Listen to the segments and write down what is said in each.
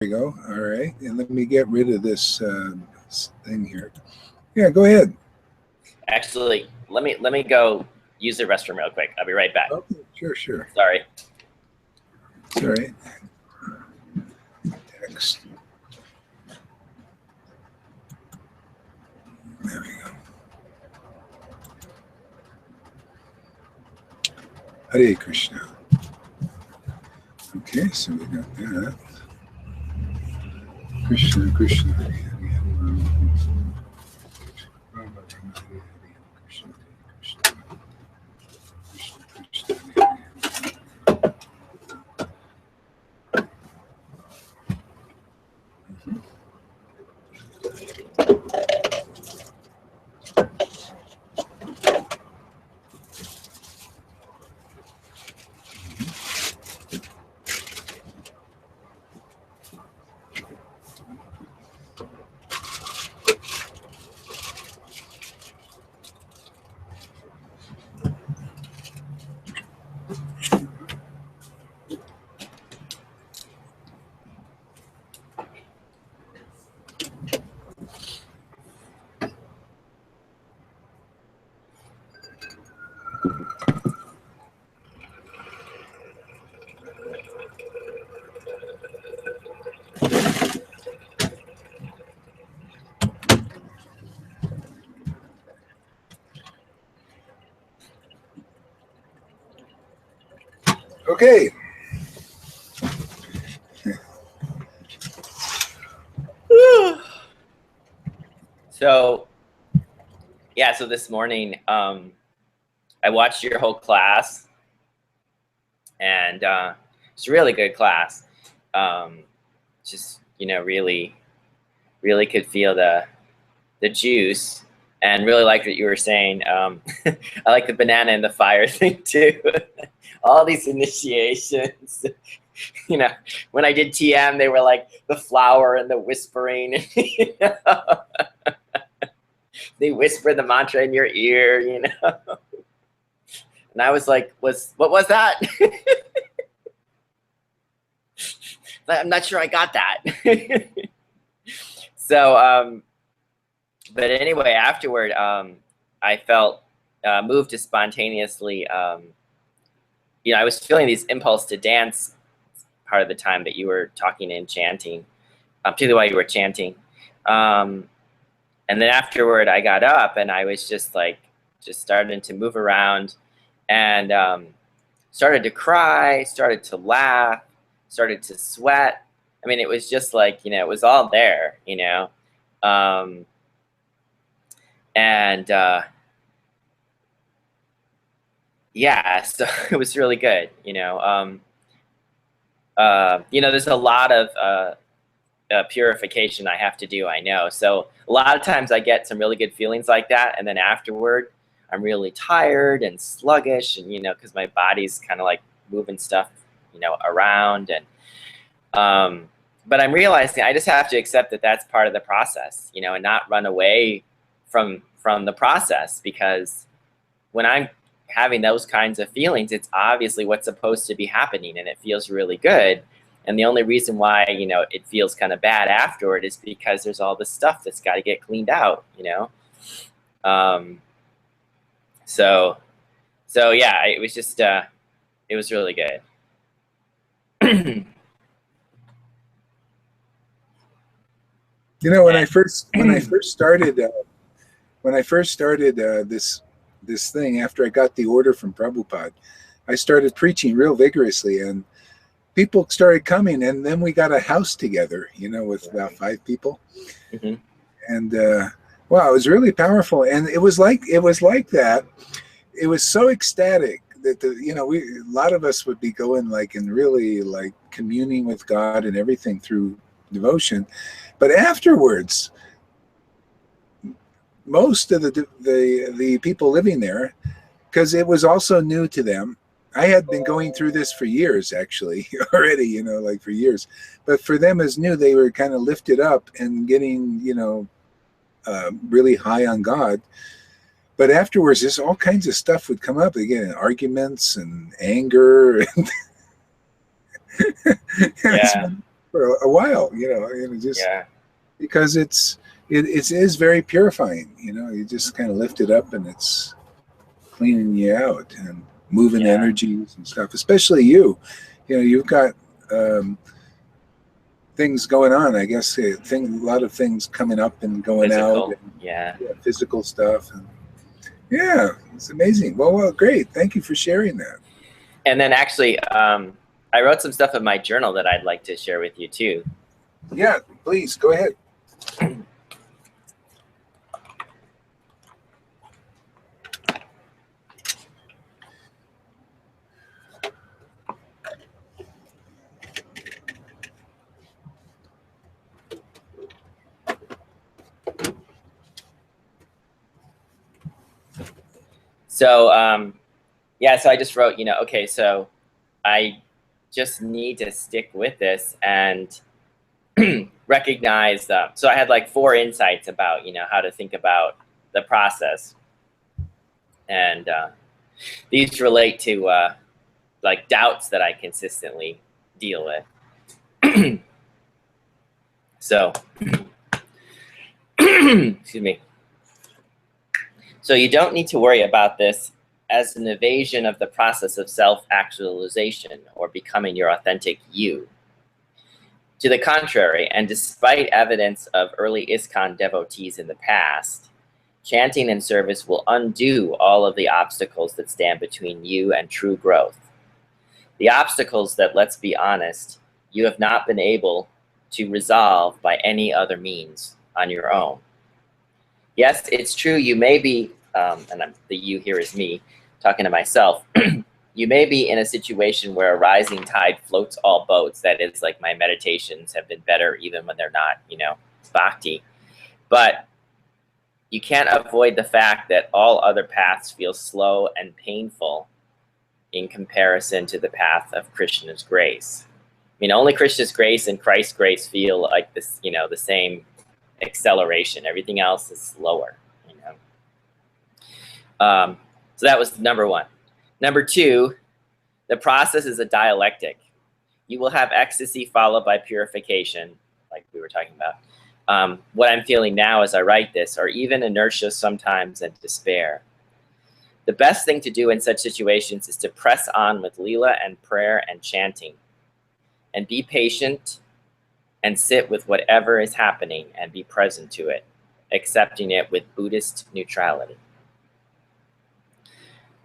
we go. All right. And let me get rid of this thing here. Yeah, go ahead. Actually, let me go use the restroom real quick. I'll be right back. Okay, sure. Sorry. It's all right. Text. There we go. Hare Krishna. Okay, so we got that. Krishna, Krishna, Hare Hare, Hare Krishna, Krishna, Krishna, Hare Hare. Okay. So, yeah. So this morning, I watched your whole class, and it's a really good class. Just really could feel the juice, and really liked what you were saying. I like the banana and the fire thing too. All these initiations. When I did TM, they were like the flower and the whispering. They whisper the mantra in your ear, And I was like, what was that? I'm not sure I got that. So, but anyway, afterward, I felt moved to spontaneously. I was feeling these impulse to dance part of the time that you were talking and chanting, particularly while you were chanting. And then afterward, I got up and I was just starting to move around, and started to cry, started to laugh, started to sweat. I mean, it was just like, it was all there, and yeah, so it was really good, there's a lot of purification I have to do, I know. So a lot of times I get some really good feelings like that, and then afterward I'm really tired and sluggish, and because my body's kind of like moving stuff around, and but I'm realizing I just have to accept that that's part of the process, and not run away from the process, because when I'm having those kinds of feelings, it's obviously what's supposed to be happening, and it feels really good. And the only reason why, it feels kind of bad afterward is because there's all this stuff that's got to get cleaned out, So yeah, it was just, it was really good. When I first started this thing, after I got the order from Prabhupada, I started preaching real vigorously, and people started coming, and then we got a house together, with about 5 people. Mm-hmm. And wow, it was really powerful. And it was like that. It was so ecstatic that a lot of us would be going and really communing with God and everything through devotion. But afterwards, most of the people living there, because it was also new to them. I had been going through this for years, actually, already, for years. But for them as new, they were kind of lifted up and getting, really high on God. But afterwards, there's all kinds of stuff would come up again, arguments and anger. And Yeah. for a while, you know, and just Yeah. because it is very purifying, you know. You just kind of lift it up and it's cleaning you out and moving Yeah. energies and stuff. Especially you know, you've got um, things going on. I guess a lot of things coming up and going out, Physical. and Yeah. yeah, physical stuff. And yeah, it's amazing. Well, great. Thank you for sharing that. And then actually, I wrote some stuff in my journal that I'd like to share with you too. Yeah, please go ahead. So yeah, so I just wrote, you know, okay, so I just need to stick with this and recognize so I had like 4 insights about, you know, how to think about the process. And these relate to like doubts that I consistently deal with. So, excuse me. So you don't need to worry about this as an evasion of the process of self-actualization or becoming your authentic you. To the contrary, and despite evidence of early ISKCON devotees in the past, chanting and service will undo all of the obstacles that stand between you and true growth. The obstacles that, let's be honest, you have not been able to resolve by any other means on your own. Yes, it's true, you may be, and the you here is me, talking to myself, you may be in a situation where a rising tide floats all boats. That is, like, my meditations have been better even when they're not, you know, bhakti. But you can't avoid the fact that all other paths feel slow and painful in comparison to the path of Krishna's grace. I mean, only Krishna's grace and Christ's grace feel like this, you know, the same acceleration. Everything else is slower, you know. So that was number 1. Number 2, the process is a dialectic. You will have ecstasy followed by purification, like we were talking about. What I'm feeling now as I write this, or even inertia sometimes and despair. The best thing to do in such situations is to press on with lila and prayer and chanting, and be patient and sit with whatever is happening and be present to it, accepting it with Buddhist neutrality.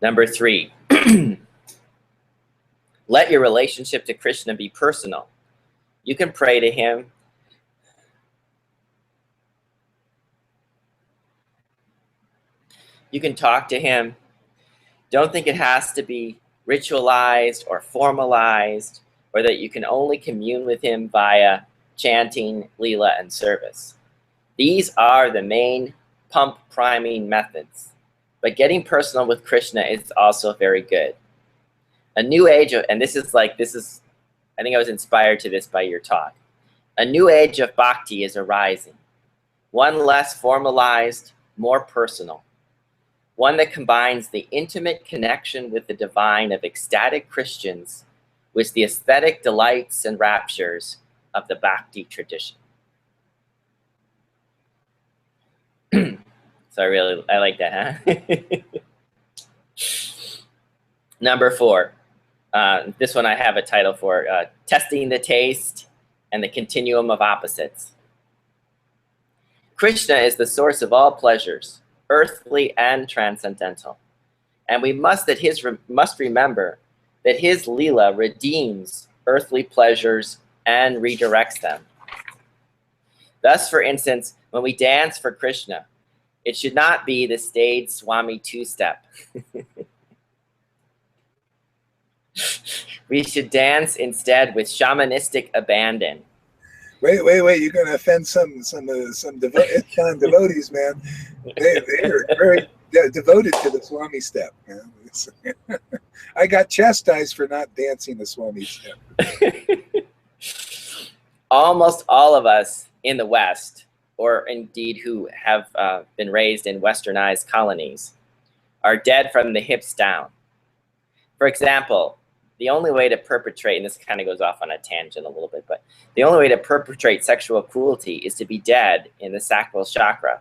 Number 3, let your relationship to Krishna be personal. You can pray to him. You can talk to him. Don't think it has to be ritualized or formalized, or that you can only commune with him via chanting, lila, and service. These are the main pump priming methods, but getting personal with Krishna is also very good. A new age of, and this is, I think I was inspired to this by your talk. A new age of bhakti is arising. One less formalized, more personal. One that combines the intimate connection with the divine of ecstatic Christians with the aesthetic delights and raptures of the bhakti tradition. So I like that, huh? Number 4. This one I have a title for, Testing the Taste and the Continuum of Opposites. Krishna is the source of all pleasures, earthly and transcendental. And we must remember that his lila redeems earthly pleasures and redirects them. Thus, for instance, when we dance for Krishna, it should not be the staid Swami two-step. We should dance instead with shamanistic abandon. Wait! You're going to offend some devotees, man. They're very devoted to the Swami step, man. I got chastised for not dancing the Swami step. Almost all of us in the West, or indeed who have been raised in westernized colonies, are dead from the hips down. For example, the only way to perpetrate, and this kind of goes off on a tangent a little bit, but the only way to perpetrate sexual cruelty is to be dead in the sacral chakra.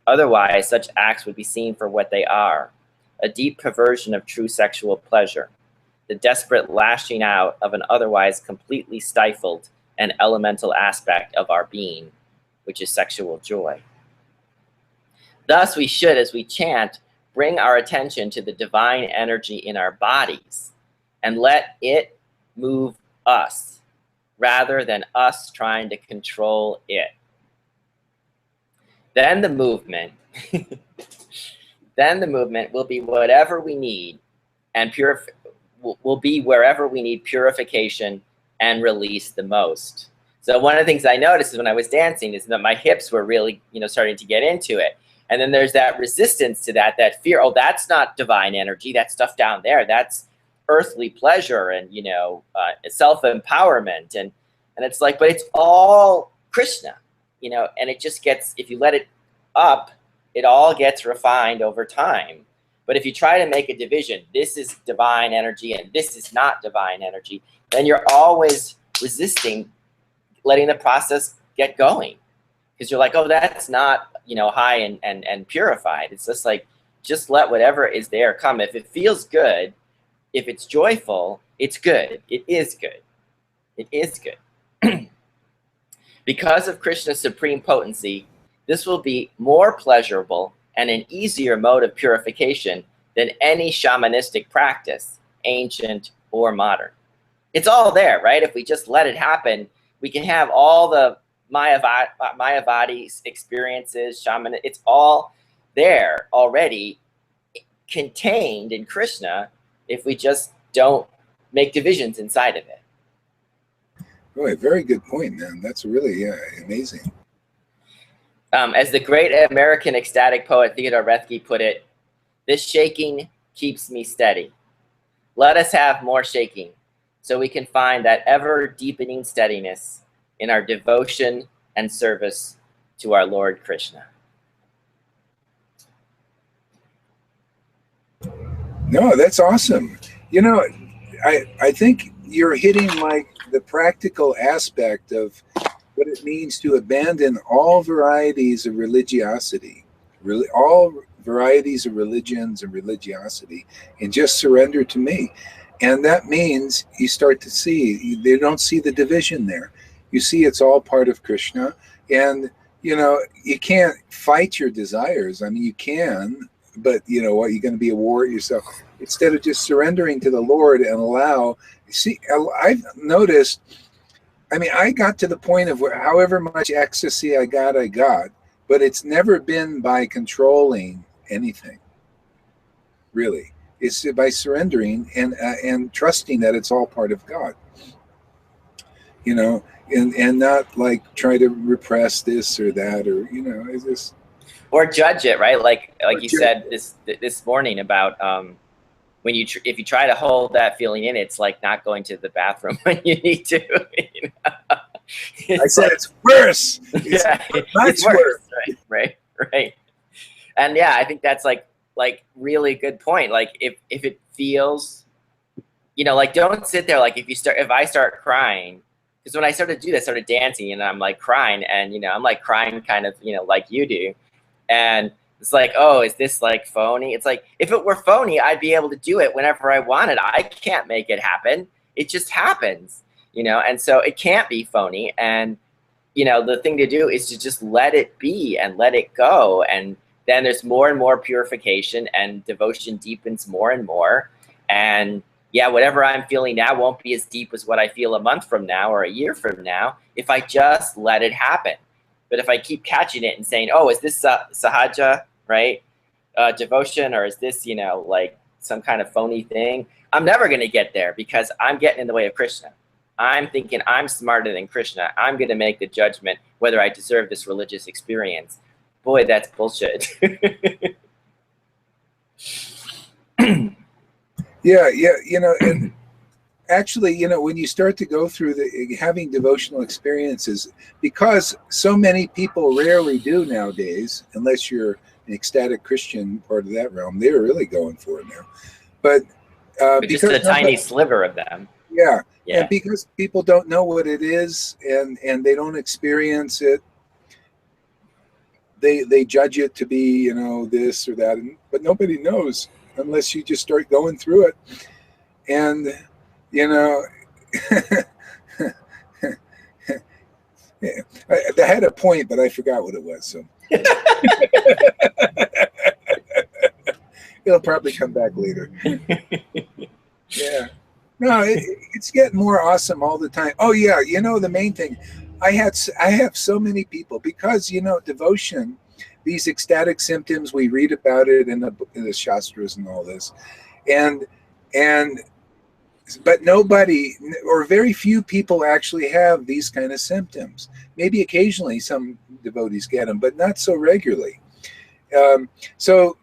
Otherwise, such acts would be seen for what they are, a deep perversion of true sexual pleasure, the desperate lashing out of an otherwise completely stifled and elemental aspect of our being, which is sexual joy. Thus, we should, as we chant, bring our attention to the divine energy in our bodies and let it move us rather than us trying to control it. Then the movement, will be whatever we need and will be wherever we need purification and release the most. So one of the things I noticed is when I was dancing is that my hips were really, starting to get into it. And then there's that resistance to that fear. Oh, that's not divine energy. That stuff down there, that's earthly pleasure and, self-empowerment. And it's like, but it's all Krishna, and it just gets, if you let it up, it all gets refined over time. But if you try to make a division, this is divine energy and this is not divine energy, then you're always resisting letting the process get going. Because you're like, oh, that's not, high and purified. It's just like, just let whatever is there come. If it feels good, if it's joyful, it's good. It is good. It is good. Because of Krishna's supreme potency, this will be more pleasurable and an easier mode of purification than any shamanistic practice, ancient or modern. It's all there, right? If we just let it happen, we can have all the Mayavadi experiences, shaman, it's all there already contained in Krishna if we just don't make divisions inside of it. Oh, a very good point, man. That's really amazing. As the great American ecstatic poet Theodore Roethke put it, this shaking keeps me steady. Let us have more shaking so we can find that ever deepening steadiness in our devotion and service to our Lord Krishna. No, that's awesome. I think you're hitting like the practical aspect of what it means to abandon all varieties of religiosity, all varieties of religions and religiosity, and just surrender to me. And that means you start to see, they don't see the division there. You see it's all part of Krishna. And, you can't fight your desires. I mean, you can, but what, you're going to be a warrior yourself. Instead of just surrendering to the Lord and I've noticed, I got to the point of where however much ecstasy I got, but it's never been by controlling anything, really. It's by surrendering and trusting that it's all part of God, and not like try to repress this or that, or, is this. Or judge it, right? Like you said this morning about when if you try to hold that feeling in, it's like not going to the bathroom when you need to. I said it's worse. It's much worse. Right. And yeah, I think that's like really good point. Like if it feels, like don't sit there. Like if I start crying, because when I started to do that, I started dancing and I'm like crying and, I'm like crying kind of, like you do. And it's like, oh, is this like phony? It's like, if it were phony, I'd be able to do it whenever I wanted. I can't make it happen. It just happens, and so it can't be phony. And, the thing to do is to just let it be and let it go. And then there's more and more purification and devotion deepens more and more. And yeah, whatever I'm feeling now won't be as deep as what I feel a month from now or a year from now if I just let it happen. But if I keep catching it and saying, oh, is this sahaja, right? Devotion, or is this, like some kind of phony thing? I'm never going to get there because I'm getting in the way of Krishna. I'm thinking I'm smarter than Krishna. I'm going to make the judgment whether I deserve this religious experience. Boy, that's bullshit. Yeah, and actually, when you start to go through having devotional experiences, because so many people rarely do nowadays, unless you're an ecstatic Christian part of that realm, they're really going for it now. But But just a tiny sliver of them. Yeah. Yeah. And because people don't know what it is and they don't experience it, they judge it to be, you know, this or that, but nobody knows unless you just start going through it. And, you know, I had a point, but I forgot what it was. So it'll probably come back later. Yeah. No, it's getting more awesome all the time. Oh yeah, you know, the main thing, I have so many people, because, you know, devotion, these ecstatic symptoms, we read about it in the Shastras and all this, and but nobody or very few people actually have these kind of symptoms. Maybe occasionally some devotees get them, but not so regularly. So,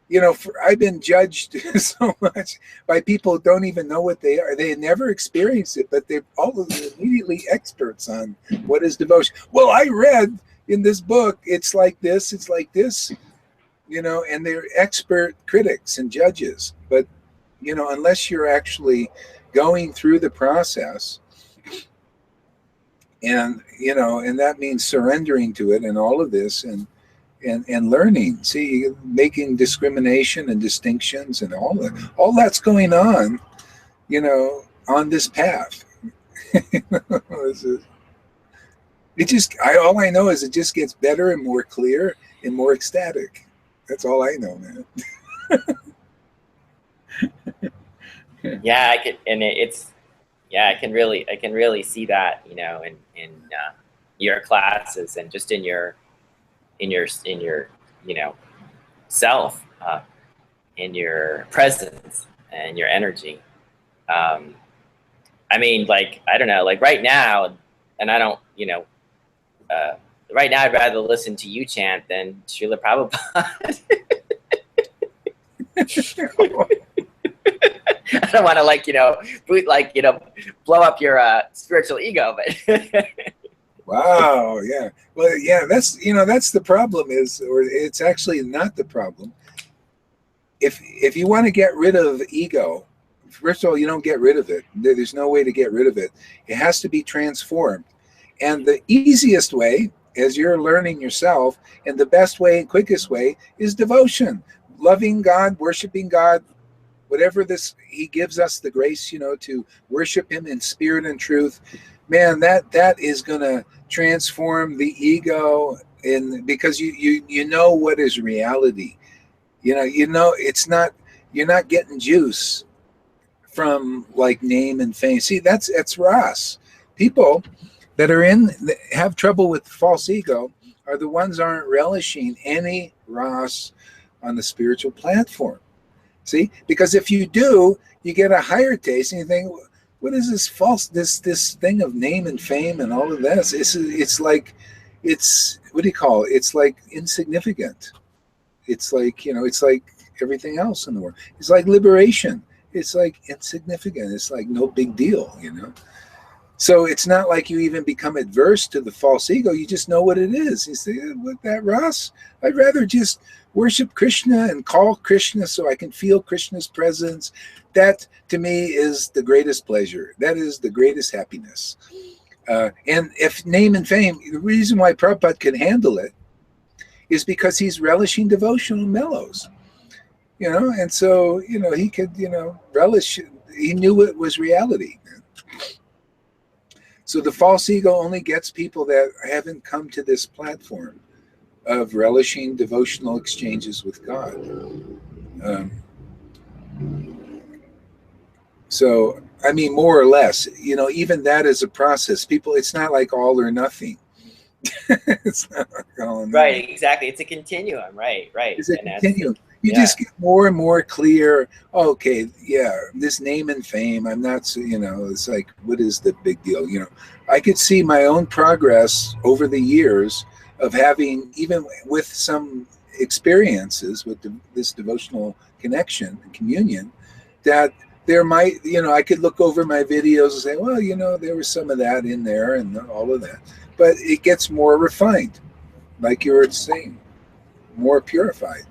you know, I've been judged so much by people who don't even know what they are. They never experienced it, but they're all immediately experts on what is devotion. Well, I read in this book, it's like this, you know, and they're expert critics and judges. But, you know, unless you're actually going through the process, and, you know, and that means surrendering to it and all of this, and learning, see, making discrimination and distinctions and all that's going on, you know, on this path. All I know is it just gets better and more clear and more ecstatic. That's all I know, man. Yeah, I could, and I can really see that, you know, in your classes and just in your you know, self, in your presence and your energy. I mean, like, I don't know, like right now, and I don't, you know, right now I'd rather listen to you chant than Srila Prabhupada. I don't want to, like, you know, blow up your spiritual ego, but Wow, yeah. Well, yeah, that's, you know, that's the problem is, or it's actually not the problem. If you want to get rid of ego, first of all, you don't get rid of it. There's no way to get rid of it. It has to be transformed. And the easiest way, as you're learning yourself, and the best way and quickest way is devotion. Loving God, worshiping God, whatever this, he gives us the grace, you know, to worship him in spirit and truth. Man, that is going to transform the ego, because you know what is reality. You know it's not, you're not getting juice from like name and fame. See, that's Ras. People that have trouble with false ego are the ones aren't relishing any Ras on the spiritual platform. See, because if you do, you get a higher taste, and you think, what is this false, this thing of name and fame and all of this? It's like, it's, what do you call it? It's like insignificant. It's like, you know, it's like everything else in the world. It's like liberation. It's like insignificant. It's like no big deal, you know? So it's not like you even become adverse to the false ego. You just know what it is. You say, what, that Ras? I'd rather just worship Krishna and call Krishna so I can feel Krishna's presence. That, to me, is the greatest pleasure. That is the greatest happiness. And if name and fame, the reason why Prabhupada can handle it is because he's relishing devotional mellows. You know, and so, you know, he could, you know, relish, he knew it was reality. So the false ego only gets people that haven't come to this platform of relishing devotional exchanges with God. So, I mean, more or less, you know, even that is a process. People, it's not like all or nothing. It's not like all or nothing. Right, exactly. It's a continuum, right. It's a continuum. You just get more and more clear. Okay, yeah, this name and fame, I'm not so, you know, it's like, what is the big deal? You know, I could see my own progress over the years of having, even with some experiences with this devotional connection and communion, that there might, you know, I could look over my videos and say, well, you know, there was some of that in there and all of that. But it gets more refined, like you were saying, more purified.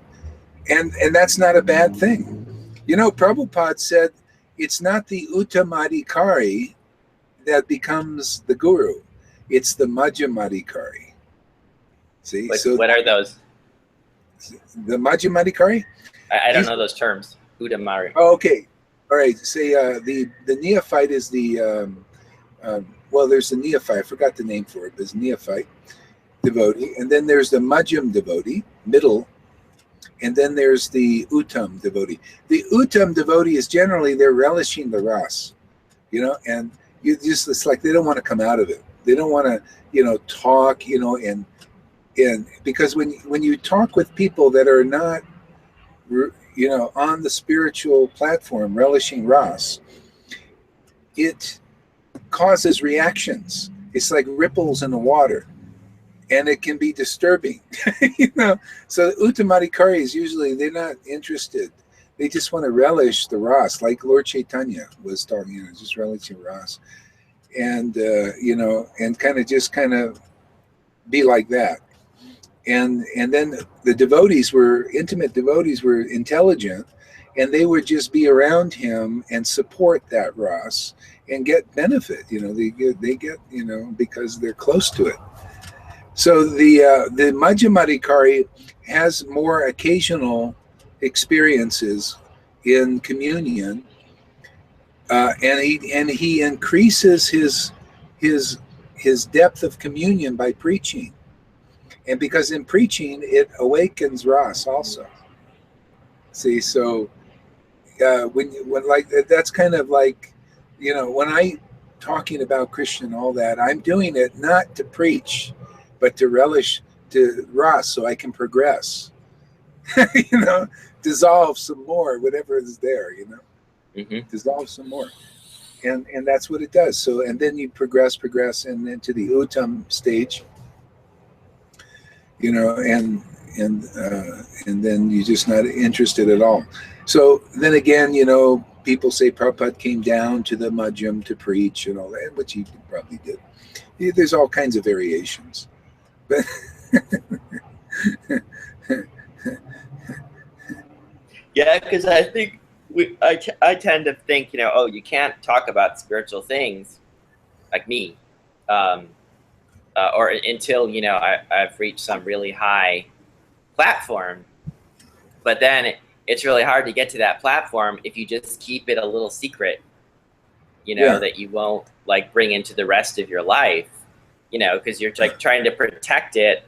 And that's not a bad thing. You know, Prabhupada said it's not the Uttamadhikari that becomes the guru. It's the Majjhamadhikari. See, so what are those? The Majjhamadhikari? I don't know those terms. Udamari. Oh, okay. All right. Say the neophyte is the well, there's the neophyte. I forgot the name for it. There's neophyte devotee, and then there's the Majjham devotee, middle, and then there's the Uttam devotee. The Uttam devotee is generally they're relishing the ras, you know, and you just it's like they don't want to come out of it. They don't want to, you know, talk, you know, and because when you talk with people that are not, you know, on the spiritual platform relishing ras, it causes reactions. It's like ripples in the water, and it can be disturbing. You know, so Uttamadhikari is usually they're not interested. They just want to relish the ras, like Lord Chaitanya was talking, you know, just relishing ras, and you know, and kind of be like that. And then the devotees were intimate devotees were intelligent, and they would just be around him and support that ras and get benefit. You know, they get you know, because they're close to it. So the Majjhamadhikari has more occasional experiences in communion, and he increases his depth of communion by preaching. And because in preaching, it awakens ras also. See, so when like that's kind of like, you know, when I talking about Krishna and all that, I'm doing it not to preach, but to relish to ras, so I can progress. You know, dissolve some more, whatever is there. You know, dissolve some more, and that's what it does. So and then you progress, and then to the Uttam stage. You know, and then you're just not interested at all. So then again, you know, people say Prabhupada came down to the Majjham to preach and all that, which he probably did. Yeah, there's all kinds of variations. But yeah, because I think I tend to think, you know, oh, you can't talk about spiritual things like me. Or until, you know, I've reached some really high platform. But then it's really hard to get to that platform if you just keep it a little secret, you know, that you won't like bring into the rest of your life, you know, because you're like trying to protect it,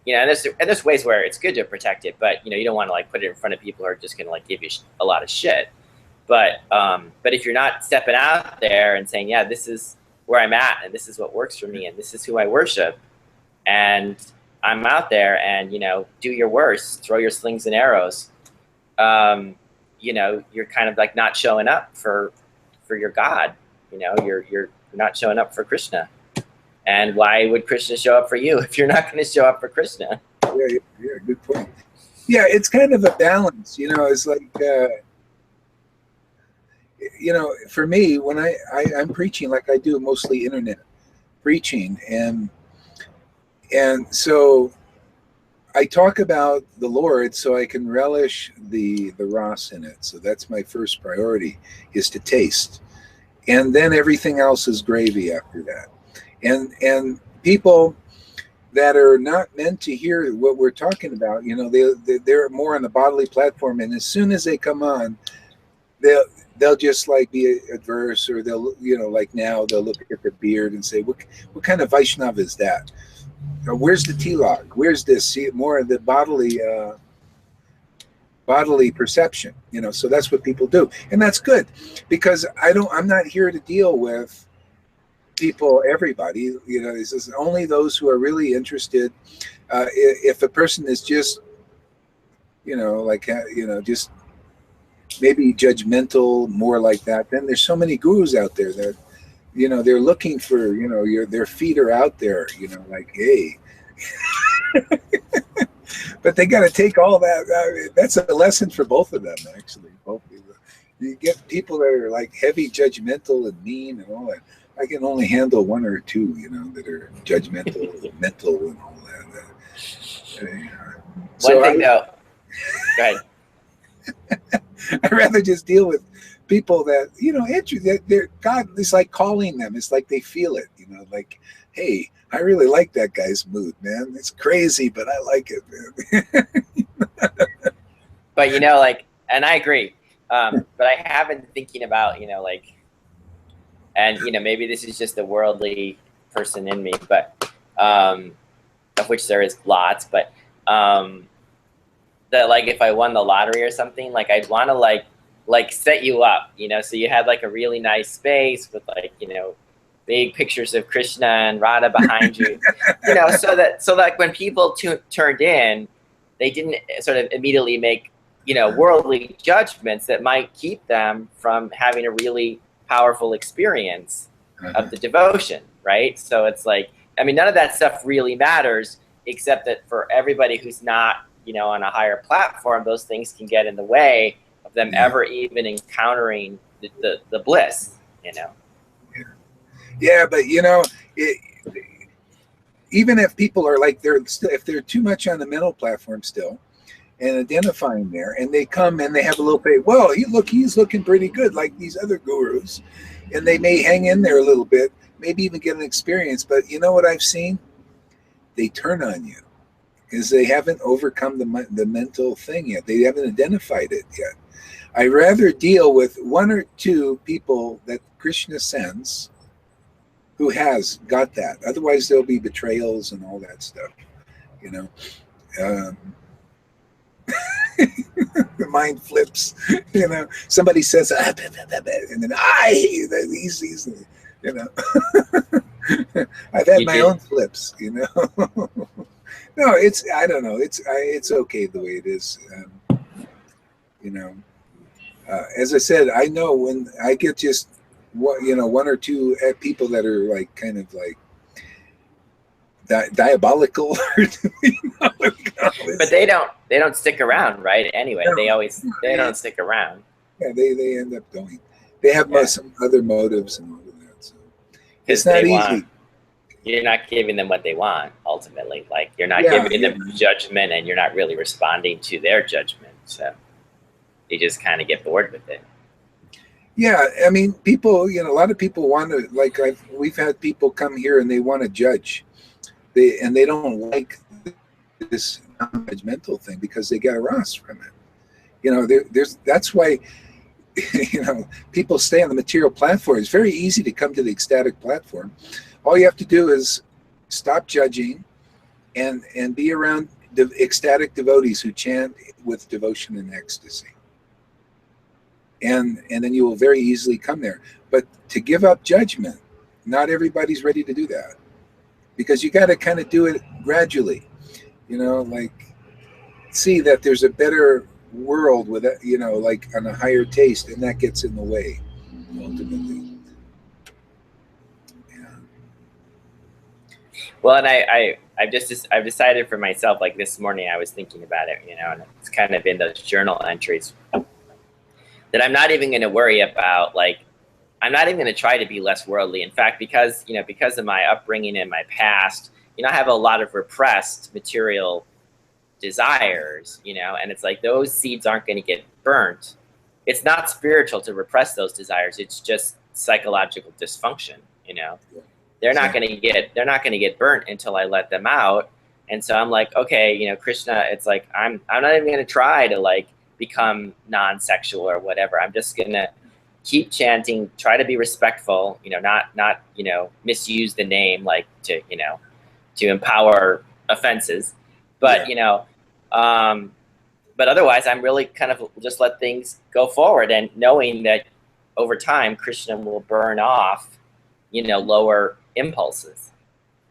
you know, and there's ways where it's good to protect it, but, you know, you don't want to like put it in front of people who are just going to like give you a lot of shit. But if you're not stepping out there and saying, yeah, this is where I'm at, and this is what works for me, and this is who I worship, and I'm out there, and, you know, do your worst, throw your slings and arrows, you know, you're kind of like not showing up for your God, you know, you're not showing up for Krishna. And why would Krishna show up for you if you're not going to show up for Krishna? Yeah, good point. Yeah, it's kind of a balance, you know. It's like you know, for me, when I'm preaching, like I do mostly internet preaching, and so I talk about the Lord so I can relish the ras in it. So that's my first priority, is to taste, and then everything else is gravy after that. And people that are not meant to hear what we're talking about, you know, they're more on the bodily platform, and as soon as they come on, they'll just like be adverse, or they'll, you know, like now they'll look at the beard and say, what kind of Vaishnava is that? Or where's the tilak? Where's this? See, more of the bodily perception, you know. So that's what people do, and that's good, because I'm not here to deal with people, everybody, you know. This is only those who are really interested. If a person is just, you know, like, you know, just maybe judgmental, more like that, then there's so many gurus out there that, you know, they're looking for, you know, their feet are out there, you know, like, hey. But they got to take all that. That's a lesson for both of them, actually. Both of them. You get people that are like heavy judgmental and mean and all that. I can only handle one or two, you know, that are judgmental and mental and all that. One thing though, go ahead. I'd rather just deal with people that, that they're, God is like calling them. It's like they feel it, like, hey, I really like that guy's mood, man. It's crazy, but I like it, man. But, like, and I agree. But I have been thinking about, and, maybe this is just a worldly person in me, but, of which there is lots, but, that, like, if I won the lottery or something, like, I'd want to, like set you up, so you had, like, a really nice space with, like, big pictures of Krishna and Radha behind you, so that when people turned in, they didn't sort of immediately make, worldly judgments that might keep them from having a really powerful experience of the devotion, right? So it's like, I mean, none of that stuff really matters, except that for everybody who's not, on a higher platform, those things can get in the way of them ever even encountering the bliss, Yeah, but even if people are like, if they're too much on the mental platform still, and identifying there, and they come and they have a little bit, well, he's looking pretty good, like these other gurus, and they may hang in there a little bit, maybe even get an experience. But you know what I've seen? They turn on you, because they haven't overcome the mental thing yet. They haven't identified it yet. I'd rather deal with one or two people that Krishna sends who has got that. Otherwise, there'll be betrayals and all that stuff, the mind flips, somebody says, and then he's I've had my own flips, No, I don't know. It's okay the way it is. As I said, I know when I get just one or two people that are like kind of like diabolical, but they don't stick around, right? Anyway, no, they don't stick around. Yeah, they end up going. They have some other motives and all of that. So it's not easy. You're not giving them what they want ultimately. Like, you're not giving them judgment, and you're not really responding to their judgment. So you just kind of get bored with it. Yeah, I mean, people, a lot of people want to, like, we've had people come here and they want to judge. They don't like this non-judgmental thing because they get a rust from it. That's why, people stay on the material platform. It's very easy to come to the ecstatic platform. All you have to do is stop judging and be around the ecstatic devotees who chant with devotion and ecstasy. And then you will very easily come there. But to give up judgment, not everybody's ready to do that, because you got to kind of do it gradually, like see that there's a better world with it, like on a higher taste, and that gets in the way ultimately. Well, and I've decided for myself, like this morning I was thinking about it, and it's kind of in those journal entries, that I'm not even going to worry about, like, I'm not even going to try to be less worldly. In fact, because of my upbringing and my past, I have a lot of repressed material desires, and it's like those seeds aren't going to get burnt. It's not spiritual to repress those desires. It's just psychological dysfunction, They're not going to get burnt until I let them out. And so I'm like, okay, Krishna, it's like, I'm not even going to try to, like, become non-sexual or whatever. I'm just going to keep chanting, try to be respectful, not misuse the name, like, to empower offenses. But, but otherwise I'm really kind of just let things go forward, and knowing that over time Krishna will burn off, lower impulses.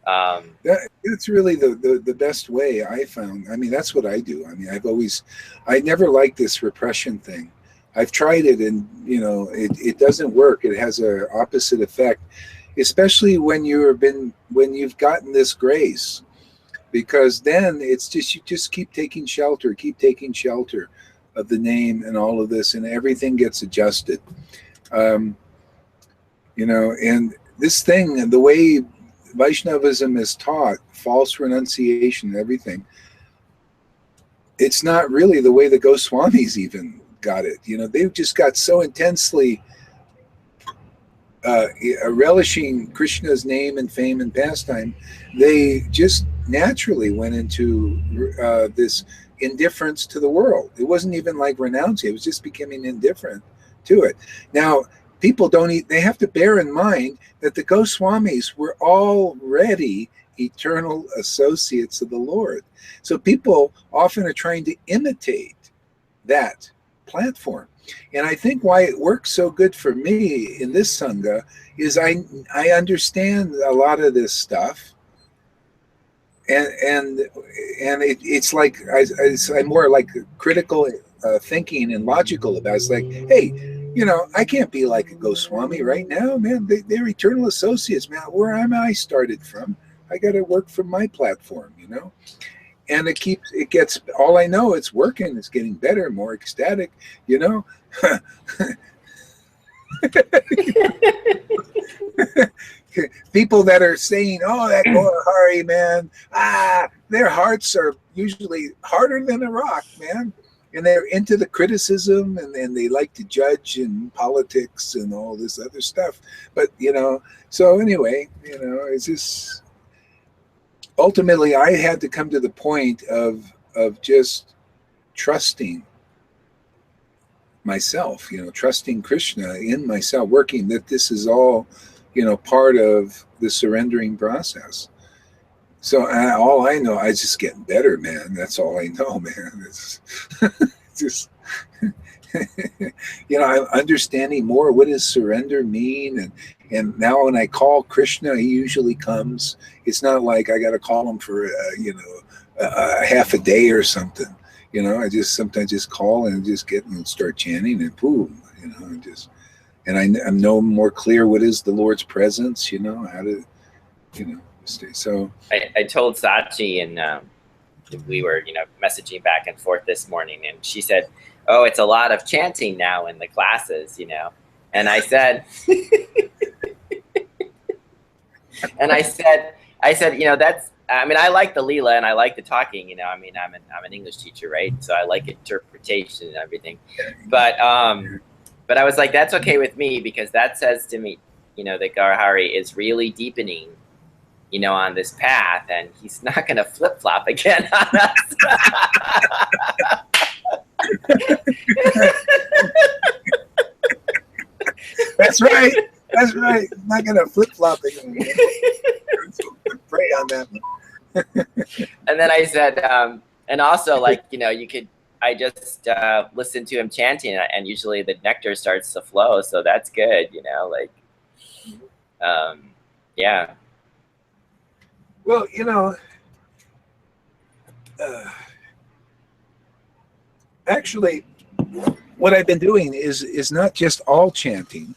That's really the best way I found. I mean, that's what I do. I mean, I never liked this repression thing. I've tried it, and it doesn't work. It has an opposite effect, especially when you've gotten this grace, because then it's just, you just keep taking shelter of the name and all of this, and everything gets adjusted. And this thing, the way Vaishnavism is taught, false renunciation, everything, it's not really the way the Goswamis even got it. They've just got so intensely relishing Krishna's name and fame and pastime, they just naturally went into this indifference to the world. It wasn't even like renouncing; it was just becoming indifferent to it. Now, people they have to bear in mind that the Goswamis were already eternal associates of the Lord. So people often are trying to imitate that platform. And I think why it works so good for me in this Sangha is I understand a lot of this stuff. And it's like I'm more like critical thinking and logical about it. It's like, hey, I can't be like a Goswami right now, man. They're eternal associates, man. Where am I started from? I got to work from my platform, and it gets, all I know, it's working, it's getting better, more ecstatic, People that are saying, oh, that Gaurahari, man, their hearts are usually harder than a rock, man. And they're into the criticism, and they like to judge in politics and all this other stuff. But, so anyway, it's just, ultimately I had to come to the point of just trusting myself, trusting Krishna in myself, working that this is all, part of the surrendering process. So all I know, I just getting better, man. That's all I know, man. It's just, I'm understanding more. What does surrender mean? And now when I call Krishna, he usually comes. It's not like I got to call him for, a half a day or something. I just sometimes just call and just get and start chanting, and boom, and I'm no more clear what is the Lord's presence, how to, stay. So I told Sachi, and we were, messaging back and forth this morning, and she said, oh, it's a lot of chanting now in the classes, and I said, that's, I like the Leela and I like the talking, I'm an English teacher, right? So I like interpretation and everything. But I was like, that's okay with me, because that says to me, that Gaurahari is really deepening, on this path, and he's not going to flip-flop again on us. That's right. That's right. I'm not going to flip-flop again. Pray on that one. And then I said, and also, like, I just listen to him chanting, and usually the nectar starts to flow, so that's good, yeah. Well, actually, what I've been doing is not just all chanting.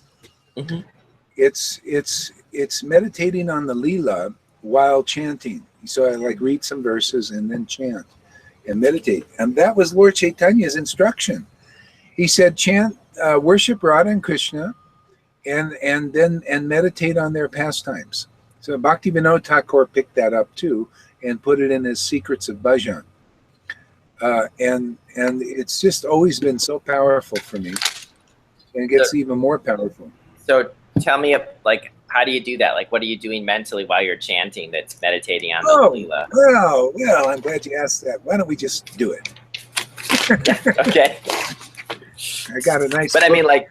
Mm-hmm. It's meditating on the Leela while chanting. So I read some verses and then chant and meditate. And that was Lord Chaitanya's instruction. He said, chant, worship Radha and Krishna, and meditate on their pastimes. So Bhaktivinoda Thakur picked that up too and put it in his Secrets of Bhajan. And it's just always been so powerful for me. And it gets even more powerful. So tell me, how do you do that? What are you doing mentally while you're chanting that's meditating on the Leela? Well, I'm glad you asked that. Why don't we just do it? Okay. I got a nice But book.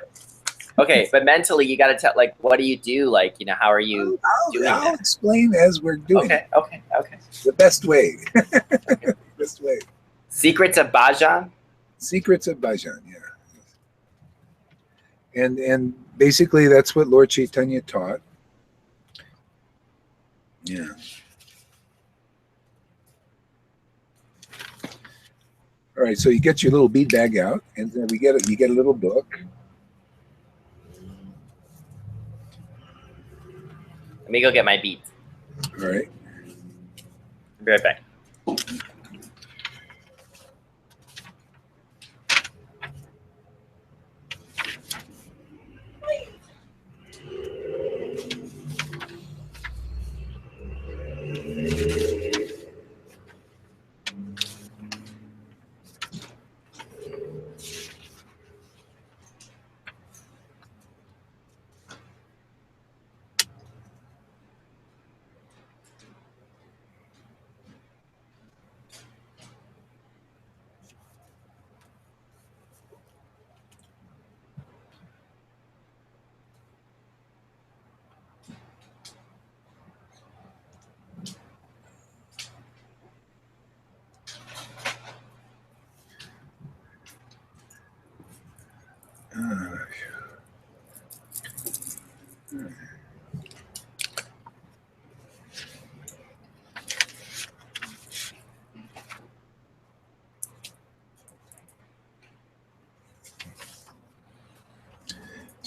Okay, but mentally you got to tell, what do you do? How are you doing that? I'll explain as we're doing it. Okay. The best way. Best way. Secrets of Bhajan? Secrets of Bhajan, yeah. And basically that's what Lord Chaitanya taught. Yeah. All right, so you get your little bead bag out, and then you get a little book. Let me go get my beads. All right. I'll be right back.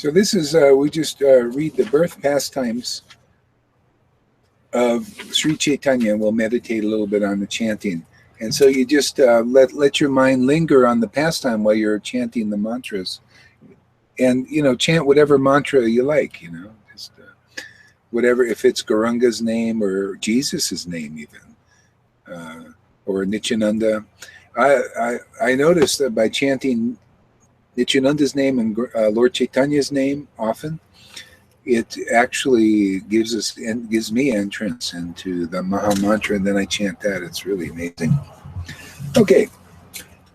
So this is, we just read the birth pastimes of Sri Chaitanya. We'll meditate a little bit on the chanting. And so you just let your mind linger on the pastime while you're chanting the mantras. And, chant whatever mantra you like, just whatever, if it's Gauranga's name or Jesus's name even, or Nityananda. I noticed that by chanting Nityananda's name and Lord Chaitanya's name often, it actually gives me entrance into the Maha Mantra, and then I chant that. It's really amazing. Okay,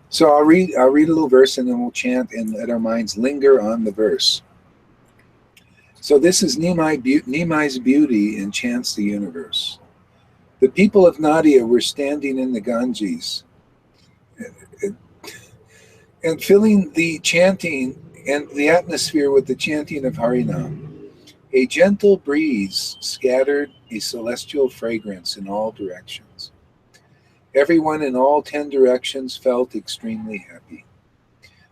so I'll read a little verse, and then we'll chant and let our minds linger on the verse. So this is Nimai's beauty enchants the universe. The people of Nadia were standing in the Ganges and filling the chanting and the atmosphere with the chanting of Harinam. A gentle breeze scattered a celestial fragrance in all directions. Everyone in all 10 directions felt extremely happy.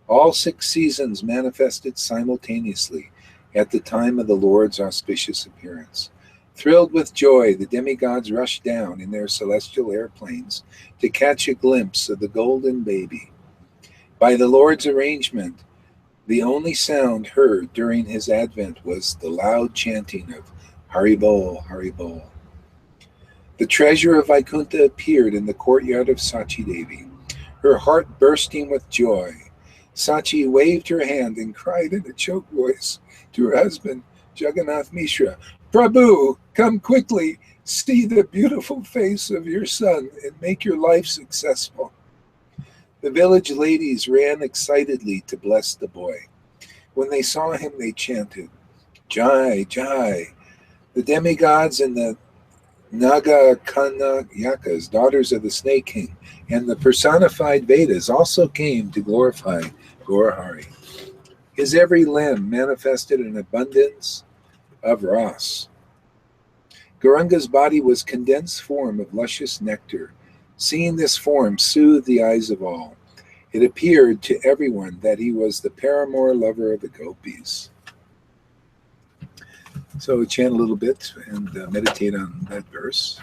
All 6 seasons manifested simultaneously at the time of the Lord's auspicious appearance. Thrilled with joy, the demigods rushed down in their celestial airplanes to catch a glimpse of the golden baby. By the Lord's arrangement, the only sound heard during his advent was the loud chanting of Haribol, Haribol. The treasure of Vaikuntha appeared in the courtyard of Sachi Devi, her heart bursting with joy. Sachi waved her hand and cried in a choked voice to her husband, Jagannath Mishra, Prabhu, come quickly, see the beautiful face of your son and make your life successful. The village ladies ran excitedly to bless the boy. When they saw him, they chanted, Jai, Jai. The demigods and the Naga Kanayakas, daughters of the Snake King, and the personified Vedas also came to glorify Gaurahari. His every limb manifested an abundance of ras. Gauranga's body was condensed form of luscious nectar. Seeing this form soothed the eyes of all. It appeared to everyone that he was the paramour lover of the gopis. So chant a little bit and meditate on that verse.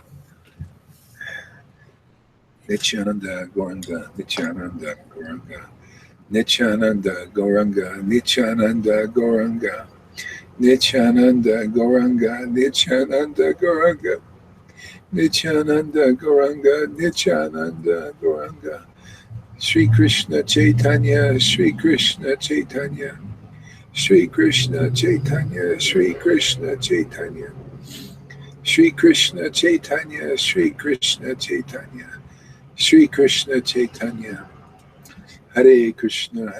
Nityananda Gauranga, Nityananda Gauranga, Nityananda Gauranga, Nityananda Gauranga, Nityananda Gauranga, Nityananda Gauranga, Nityananda Gauranga, Nityananda Gauranga. Sri Krishna Chaitanya, Sri Krishna Chaitanya, Sri Krishna Chaitanya, Sri Krishna Chaitanya, Sri Krishna Chaitanya, Sri Krishna Chaitanya, Sri Krishna Chaitanya. Hare Krishna,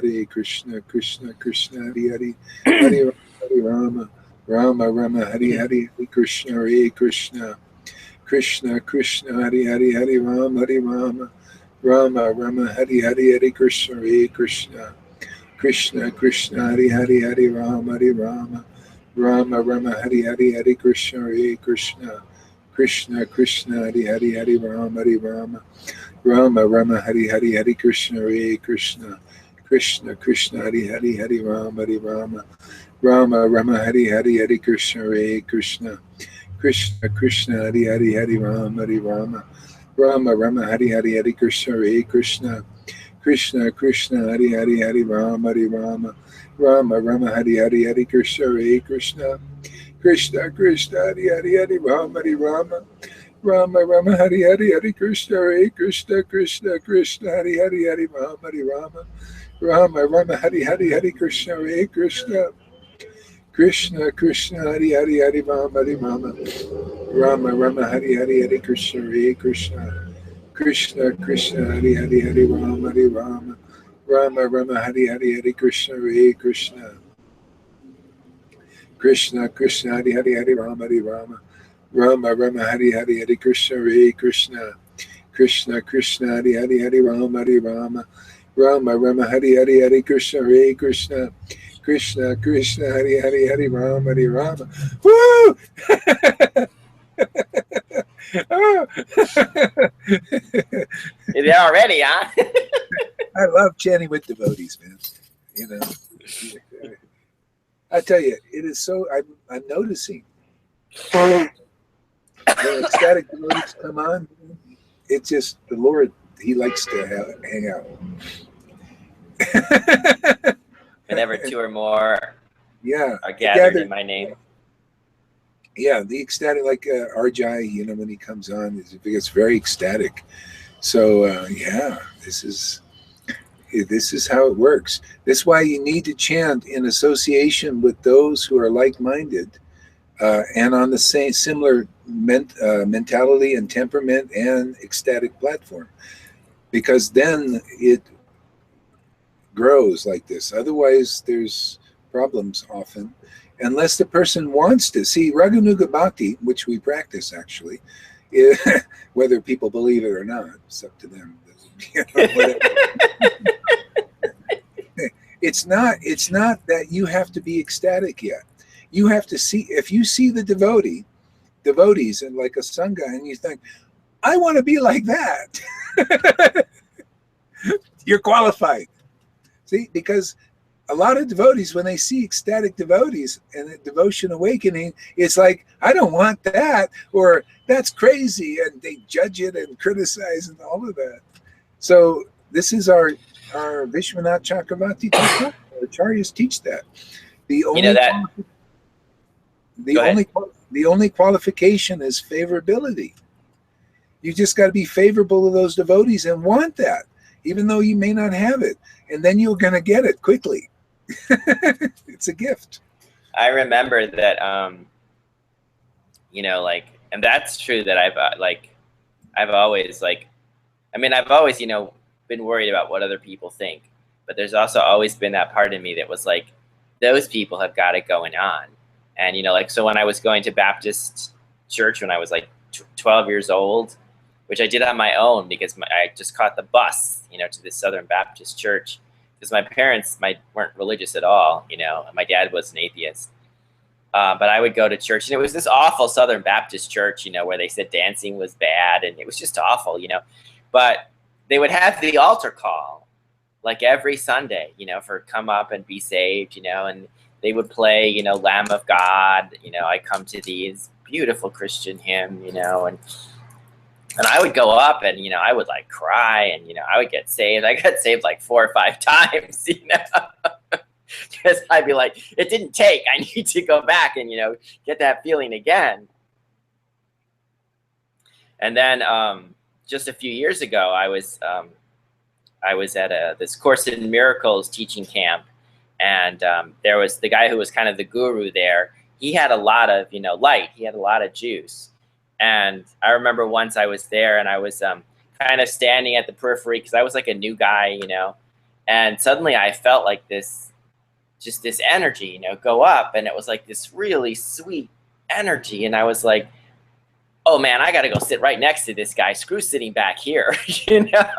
Krishna Krishna, Hare Hare, Hare Rama, Rama Rama, Hare Hare, Hare Krishna, Krishna Krishna, Hare Hare, Hare Rama, Rama Rama, Hare Hare, Hare Krishna, Krishna Krishna, Hare Hare, Hare Rama, Rama Rama, Hare Hare, Hare Krishna, Krishna Krishna, Hare Hare, Hare Rama, Rama Rama, Hare Hare, Hare Krishna, Krishna Krishna, Hare Hare, Hare Rama, Rama Rama, Hare Hare, Hare Krishna, Krishna Krishna, Hare Hare, Hare Rama, Rama Rama, Hare Hare, Hare Krishna, Krishna Krishna, Hare Hare, Hare Rama, Rama Rama, Hare Hare, Hare Krishna, Krishna Krishna, Hare Hare, Hare Rama, Rama Rama, Hare Hare, Hare Krishna, Krishna Krishna, Hare Hare, Hare Rama, Rama Rama, Hare Hare, Hare Krishna, Krishna Krishna, Hare Hare, Hare Rama, Rama Rama, Hare Hare, Hare Krishna, Krishna Krishna, Hare Hare, Hare Rama, Rama Rama, Hare Hare, Hare Krishna, Krishna Krishna, Hare Hare, Hare Rama, Rama Rama, Hare Hare, Hare Krishna, Krishna Krishna, Hare Hare, Hare Rama, Rama Rama, Hare Hare, Hare Krishna, Krishna Krishna, Hare Hare, Hare Rama. Woo! Oh. You're there already, huh? I love chanting with devotees, man. I tell you, it is so. I'm noticing when ecstatic devotees come on. It's just the Lord. He likes to hang out. Whenever two or more Yeah, are gathered in my name. Yeah, the ecstatic, like Arjai, you know, when he comes on, it's very ecstatic. So yeah, this is how it works. This is why you need to chant in association with those who are like-minded and on the same similar mentality and temperament and ecstatic platform, because then it grows like this. Otherwise, there's problems often, unless the person wants to. See, Raganuga Bhakti, which we practice actually, whether people believe it or not, it's up to them. You know, it's not that you have to be ecstatic yet. You have to see, if you see the devotees and like a sangha, and you think, I want to be like that. You're qualified. See, because a lot of devotees, when they see ecstatic devotees and the devotion awakening, it's like, I don't want that, or that's crazy, and they judge it and criticize and all of that. So this is our Vishwanath Chakravarti teaching. The Acharyas teach that. The only the only qualification is favorability. You just got to be favorable to those devotees and want that, even though you may not have it, and then you're going to get it quickly. It's a gift. I remember that, you know, like, and that's true that I've always, like, I mean, I've always, you know, been worried about what other people think, but there's also always been that part of me that was like, those people have got it going on. And, you know, like, so when I was going to Baptist church when I was like 12 years old, which I did on my own because I just caught the bus, you know, to this Southern Baptist church, because my parents weren't religious at all, you know, and my dad was an atheist. But I would go to church, and it was this awful Southern Baptist church, you know, where they said dancing was bad, and it was just awful, you know. But they would have the altar call, like every Sunday, you know, for come up and be saved, you know, and they would play, you know, Lamb of God, you know, I come to thee, is beautiful Christian hymn, you know, and I would go up and, you know, I would like cry and, you know, I would get saved. I got saved like 4 or 5 times, you know, because I'd be like, it didn't take, I need to go back and, you know, get that feeling again. And then just a few years ago, I was at this Course in Miracles teaching camp, and there was the guy who was kind of the guru there. He had a lot of, you know, light. He had a lot of juice. And I remember once I was there, and I was kind of standing at the periphery because I was like a new guy, you know, and suddenly I felt like this energy, you know, go up, and it was like this really sweet energy, and I was like, oh man, I got to go sit right next to this guy. Screw sitting back here, you know.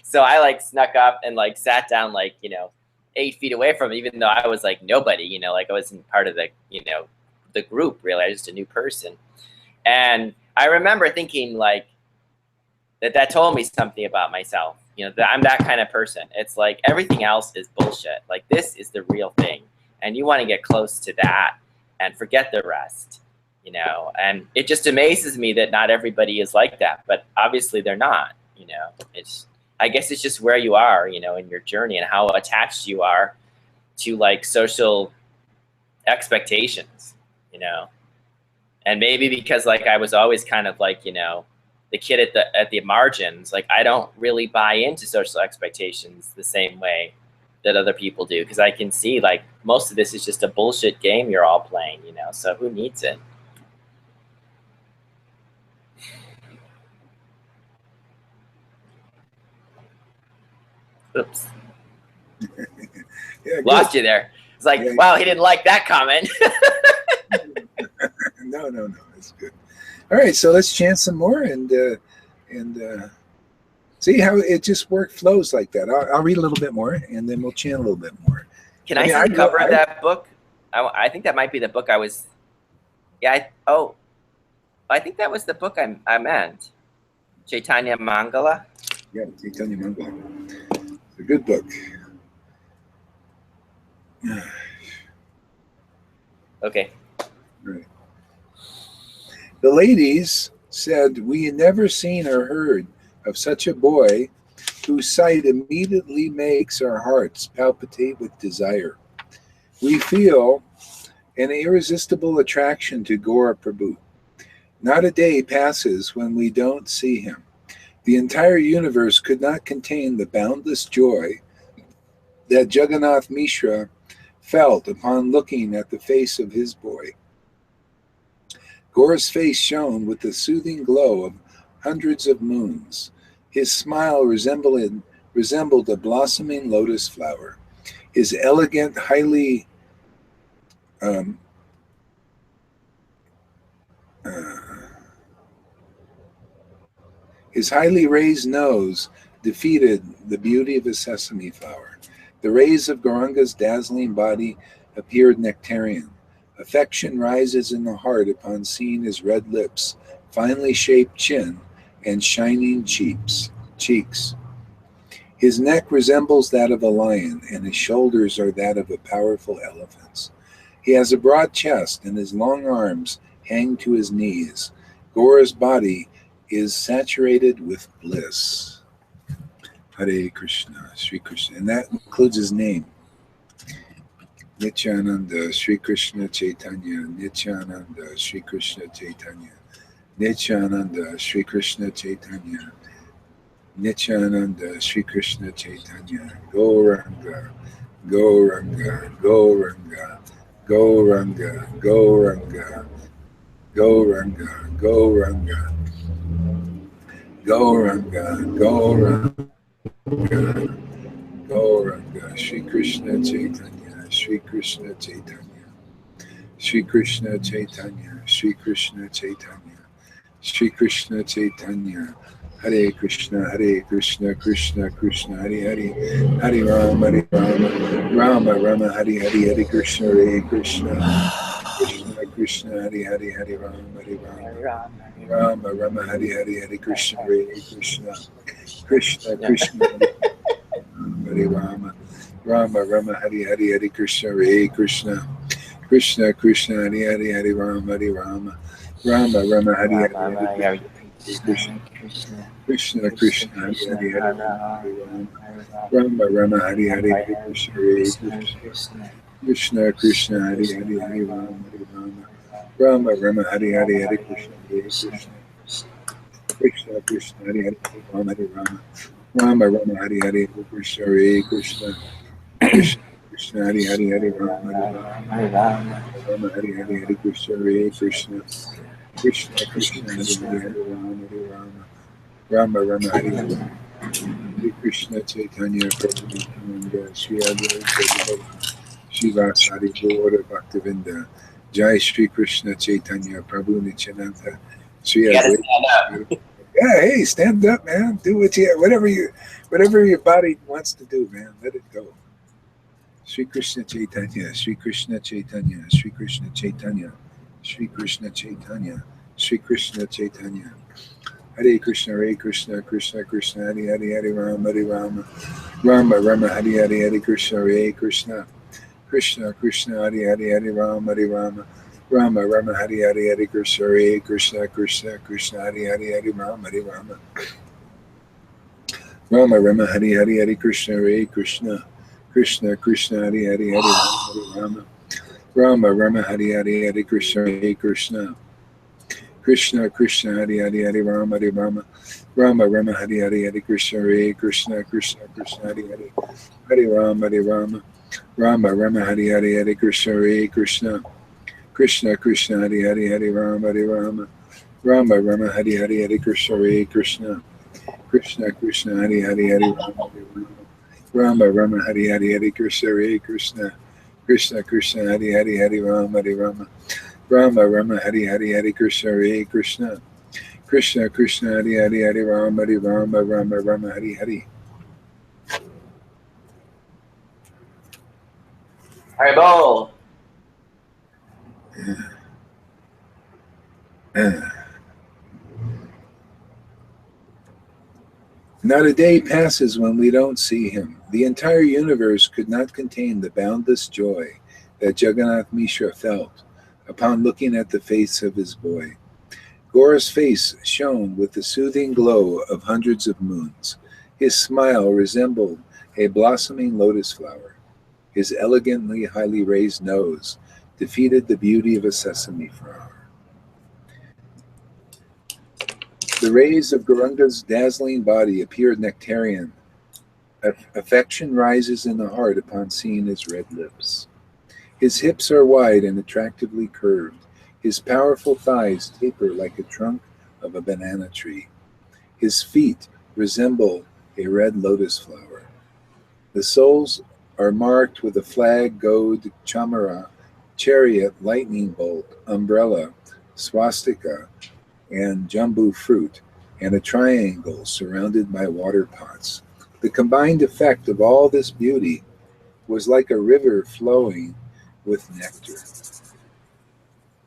So I like snuck up and like sat down like, you know, 8 feet away from him, even though I was like nobody, you know, like I wasn't part of the, you know, the group really. I was just a new person. And I remember thinking like that told me something about myself, you know, that I'm that kind of person. It's like everything else is bullshit. Like this is the real thing. And you want to get close to that and forget the rest, you know. And it just amazes me that not everybody is like that, but obviously they're not, you know. I guess it's just where you are, you know, in your journey and how attached you are to like social expectations, you know. And maybe because like I was always kind of like, you know, the kid at the margins, like I don't really buy into social expectations the same way that other people do, because I can see like most of this is just a bullshit game you're all playing, you know, so who needs it? Oops. Yeah, lost you there. It's like, yeah, wow, he didn't like that comment. No, it's good. All right, so let's chant some more and see how it just flows like that. I'll read a little bit more, and then we'll chant a little bit more. Can I see the cover of that book? I think that might be the book I was. Yeah. I think that was the book I meant. Chaitanya Mangala. Yeah, Chaitanya Mangala. It's a good book. Okay. Right. The ladies said, "We had never seen or heard of such a boy whose sight immediately makes our hearts palpitate with desire. We feel an irresistible attraction to Gora Prabhu. Not a day passes when we don't see him. The entire universe could not contain the boundless joy that Jagannath Mishra felt upon looking at the face of his boy. Gora's face shone with the soothing glow of hundreds of moons. His smile resembled a blossoming lotus flower. His elegant, um, his highly raised nose defeated the beauty of a sesame flower. The rays of Gauranga's dazzling body appeared nectarian. Affection rises in the heart upon seeing his red lips, finely shaped chin, and shining cheeks. His neck resembles that of a lion, and his shoulders are that of a powerful elephant's. He has a broad chest, and his long arms hang to his knees. Gora's body is saturated with bliss. Hare Krishna, Sri Krishna. And that includes his name. Nityananda, Sri Krishna Chaitanya, Nityananda, Sri Krishna Chaitanya, Nityananda, Sri Krishna Chaitanya, Nityananda, Sri Krishna Chaitanya, Gauranga, Gauranga, Gauranga, Gauranga, Gauranga, Gauranga, Gauranga, Gauranga, Gauranga, Gauranga, Sri Krishna Chaitanya, Sri Krishna Chaitanya, Sri Krishna Chaitanya, Sri Krishna Chaitanya, Sri Krishna Chaitanya, Hare Krishna, Krishna Krishna, Hare Hare, Hare Rama, Rama Rama, Hare Hare, Hare Krishna, Krishna Krishna, Hare Hare, Hare Rama, Rama Rama, Hare Hare, Hare Krishna, Krishna Krishna, Hare Rama, Rama Rama, Hare Hare, Hare Krishna, Krishna Krishna, Hare Hare, Hare Rama, Rama Rama, Hare Hare, Krishna Krishna, Hare Hare, Rama Rama, Hare Hare, Hare Krishna, Krishna Krishna, Hare Hare, Hare Rama, Rama Hare Hare, Hare Krishna, Krishna Krishna, Hare Hare, Rama Rama, Hare Hare, Hare Krishna, Krishna Krishna, Hare Hare, Hare Rama, Rama Hare Hare, Hare Krishna, Krishna Krishna, Hare Hare, Rama Rama, Hare Hare, Hare Krishna Chaitanya Prabhu Nityananda, Sri Advaita Shiva Sari Gaura Bhaktivinda, Jai Sri Krishna Chaitanya Prabhu Nityananda, Sri Advaita. Yeah, hey, stand up, man. Do whatever your body wants to do, man. Let it go. Sri Krishna Chaitanya, Sri Krishna Chaitanya, Sri Krishna Chaitanya, Sri Krishna Chaitanya, Sri Krishna Chaitanya. Hare Krishna, Krishna Krishna, Hare Hare, Hare Rama, Rama Rama, Hare Hare, Hare Krishna, Krishna Krishna, Hare Hare, Hare Rama, Rama Rama, Hare Hare, Hare Krishna, Krishna Krishna, Hare Hare, Hare Rama, Rama Rama, Hare Hare, Hare Krishna, Krishna Krishna, Hare Hare, Hare Rama, Rama Hare Hare, Hare Krishna, Krishna Krishna, Hare Hare, Hare Rama, Rama Rama, Hare Hare, Hare Krishna, Krishna Krishna, Hare Hare, Hare Rama, Rama Rama, Hare Hare, Hare Krishna, Krishna Krishna, Hare Hare, Hare Rama, Rama Rama, Hare Hare, Hare Krishna, Krishna Krishna, Hare Hare, Hare Rama, Rama Hare Hare, Hare Krishna, Krishna Krishna, Hare Hare, Hare Rama, Rama Rama, Hare Hare, Hare Krishna, Krishna Krishna, Hare Hare, Hare Rama, Rama Hare Hare. Haribol. Not a day passes when we don't see him. The entire universe could not contain the boundless joy that Jagannath Mishra felt upon looking at the face of his boy. Gora's face shone with the soothing glow of hundreds of moons. His smile resembled a blossoming lotus flower. His elegantly highly raised nose defeated the beauty of a sesame flower. The rays of Gurunga's dazzling body appeared nectarian. Affection rises in the heart upon seeing his red lips. His hips are wide and attractively curved. His powerful thighs taper like a trunk of a banana tree. His feet resemble a red lotus flower. The soles are marked with a flag, goad, chamara, chariot, lightning bolt, umbrella, swastika, and jumbo fruit, and a triangle surrounded by water pots. The combined effect of all this beauty was like a river flowing with nectar.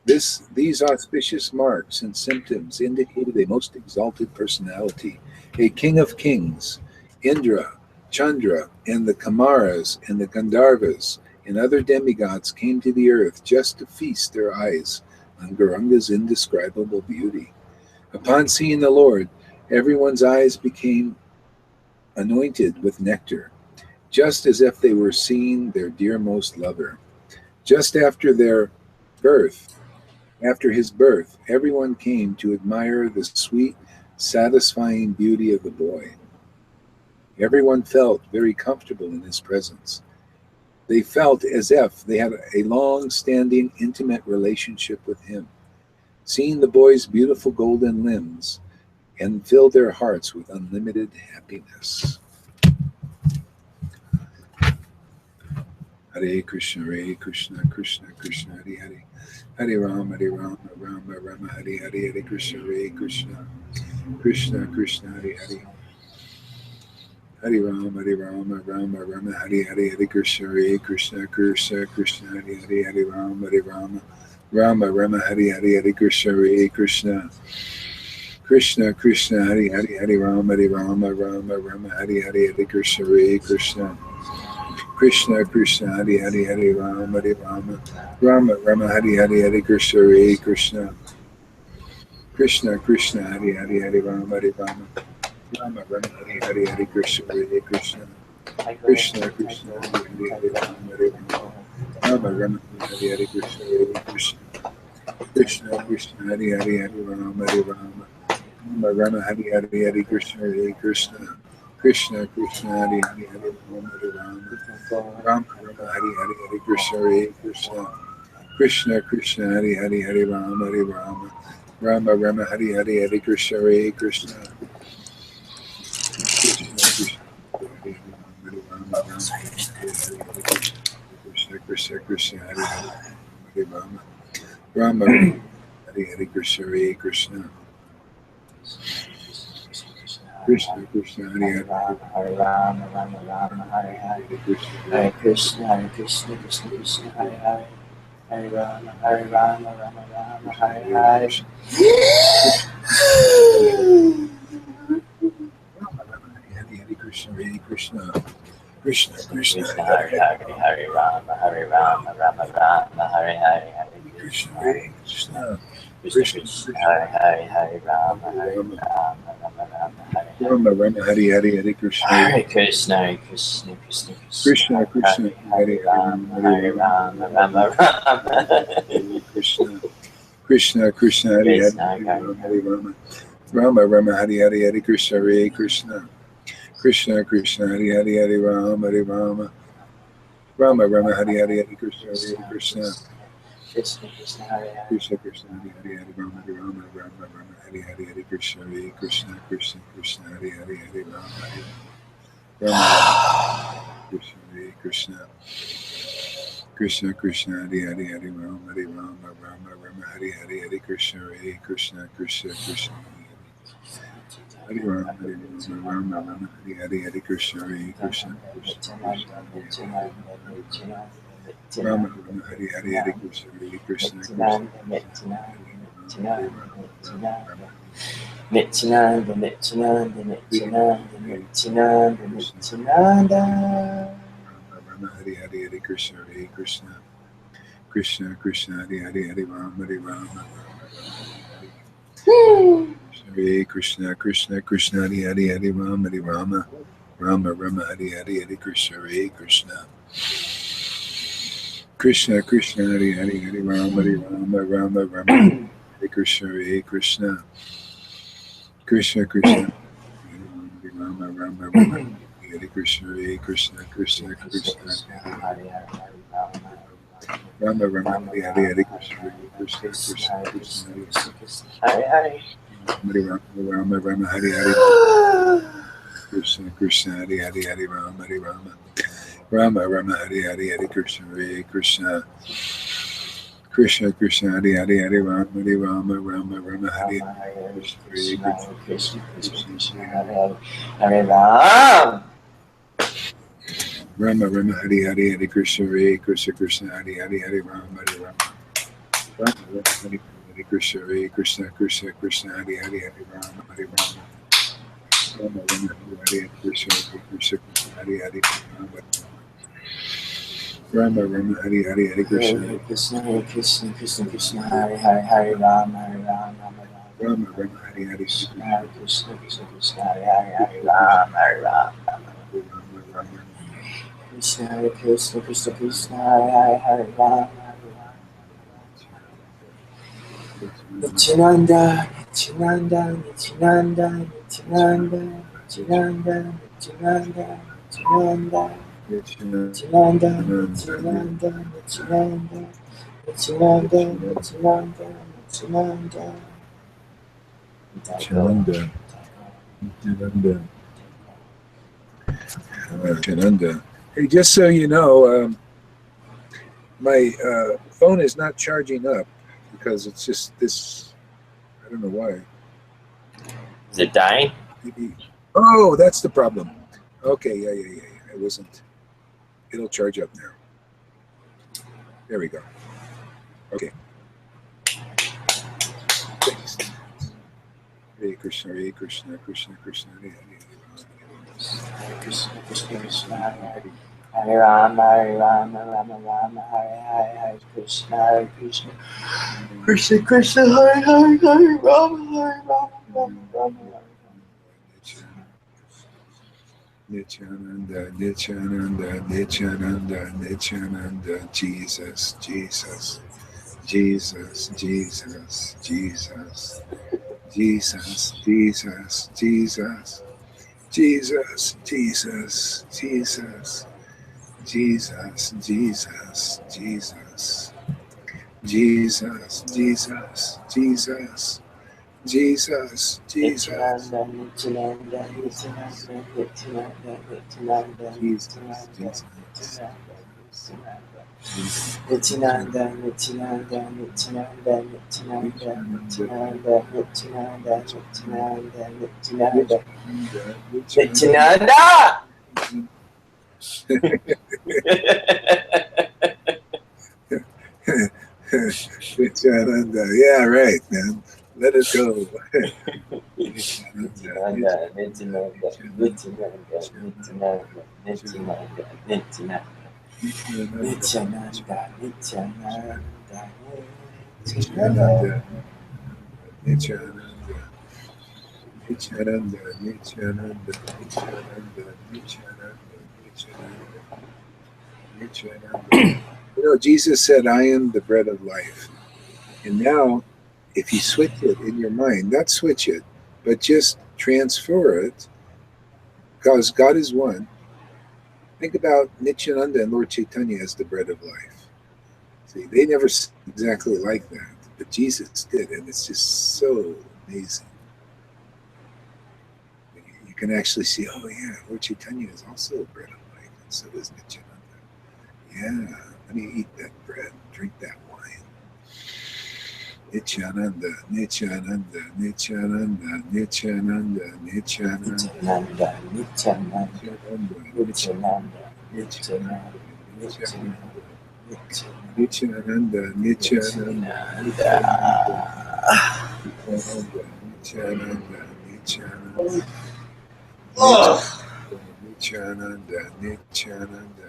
These auspicious marks and symptoms indicated a most exalted personality, a king of kings. Indra, Chandra, and the Kamaras and the Gandharvas and other demigods came to the earth just to feast their eyes on Gurunga's indescribable beauty. Upon seeing the Lord, everyone's eyes became anointed with nectar, just as if they were seeing their dearmost lover. Just after his birth, everyone came to admire the sweet, satisfying beauty of the boy. Everyone felt very comfortable in his presence. They felt as if they had a long-standing, intimate relationship with him. Seeing the boy's beautiful golden limbs and filled their hearts with unlimited happiness. Hare Krishna, Krishna Krishna, Hare Hare. Hare Rama, Rama Rama, Hare Hare, Hare Krishna, Krishna Krishna, Hare Hare. Hare Rama, Rama Rama, Hare Hare, Hare Krishna, Krishna Krishna, Hare Hare, Hare Rama, Rama Rama, Hare Hare, Hare Krishna, Krishna Krishna, Hare Hare, Hare Rama, Rama Hare Hare, Hare Krishna, Krishna Krishna, Hare Hare, Hare Rama, Rama Hare Hare, Hare Krishna, Krishna Krishna, Hare Hare, Hare Rama, Rama Hare Hare, Hare Krishna, Krishna Krishna, Hare Hare, Rama Rama Hare Hare, Krishna, Krishna Krishna, Hare Hare, Hare Rama, Rama Hare Hare, Hare Krishna, Krishna Krishna, Hare Hare, Hare Rama, Rama Hare Hare, Hare Krishna, Krishna Krishna, Hare Hare, Hare Rama, Rama Hare Hare, Hare Krishna, Krishna Krishna, Hare Hare, Rama Hare Hare, Krishna, Krishna Krishna, Hare Hare, Hare Rama, Rama Hare Hare, Hare Krishna, Krishna Krishna, Hare Hare, Hare Rama, Rama Hare Hare. Krishna, Krishna Krishna, Hare Hare, Hare Rama, Rama Hare Hare, Hare Krishna, Krishna, Hare Rama, Rama Hare Hare. Rama Hare Hare, Hare Krishna, Hare Krishna, Krishna Krishna, Hare Rama, Rama Krishna, Krishna Krishna, Hare Hare, Rama Hare Hare, Hare Krishna, Krishna Krishna, Hare Hare, Hare Rama, Rama Hare Hare, Hare Krishna, Krishna Krishna, Hare Hare. Krishna Krishna, Hare Hare, Rama Hare Hare, Hare Krishna, Krishna Hare Hare, Hare Rama, Krishna Krishna, Hare Hare, Hare Rama, Hare Hare, Hare Krishna, Krishna Hare Rama, Rama Hare Hare, Hare Krishna, Krishna Rama Hare Hare, Hare Krishna, Rama Hare Hare, Hare Krishna, Krishna Krishna Hare Hare Hare Rama Hare Rama Hare Krishna Krishna Krishna Hare Hare Hare Rama Hare Rama Rama Rama Hare Hare Hare Krishna Hare Krishna Krishna Krishna Hare Hare Hare Rama Rama Rama Hare Krishna Hare Krishna Krishna Krishna Rama Rama Rama Hare Krishna Hare Krishna Krishna Krishna Rama Rama Hare Hare Krishna Krishna Krishna Krishna Hare Rama Rama Hare Hare Krishna Krishna Hare Hare Rama Rama Rama Hare Hare Krishna Hare Krishna Krishna Krishna Hare Hare Rama Rama Hare Krishna Krishna Hare Ram. Rama Rama Hare Hare Krishna Hare Krishna Hare Hare Rama Rama Hare Krishna Hare Krishna Krishna Hare Hare Rama Rama Hare Krishna Hare Hare Rama Rama Hare Krishna Krishna Krishna Hare Ram Rama Rama Hare Krishna Krishna Hare Ram Krishna Krishna Hare Ram Nityananda Nityananda Nityananda Nityananda Nityananda Nityananda Nityananda Nityananda Nityananda Nityananda Nityananda Nityananda Nityananda. Hey, just so you know, my phone is not charging up because it's just this. I don't know why. Is it dying? Maybe. Oh, that's the problem. Okay, yeah. It wasn't. It'll charge up now. There we go. Okay. Thanks. Hare Krishna, Hare Krishna, Krishna Krishna, Hare Hare. Krishna Krishna Hare Ram Hare Krishna Krishna Hare Ram Nityananda, Jesus, Jesus, Jesus, Jesus, Jesus, Jesus, Jesus, Jesus, Jesus, Jesus, Jesus, Jesus, Jesus, Jesus, Jesus, Jesus, Jesus. Jesus, Jesus, Nityananda. Yeah, right, man. Let it go. You know, Jesus said, I am the bread of life. And now, if you switch it in your mind, not switch it, but just transfer it, because God is one. Think about Nityananda and Lord Chaitanya as the bread of life. See, they never exactly like that, but Jesus did, and it's just so amazing. You can actually see, oh yeah, Lord Chaitanya is also a bread of life, and so is Nityananda. Yeah, let me eat that bread, drink that wine. Nityananda, Nityananda, Nityananda, Nityananda, Nityananda, Nityananda, Nityananda, Nityananda, Nityananda,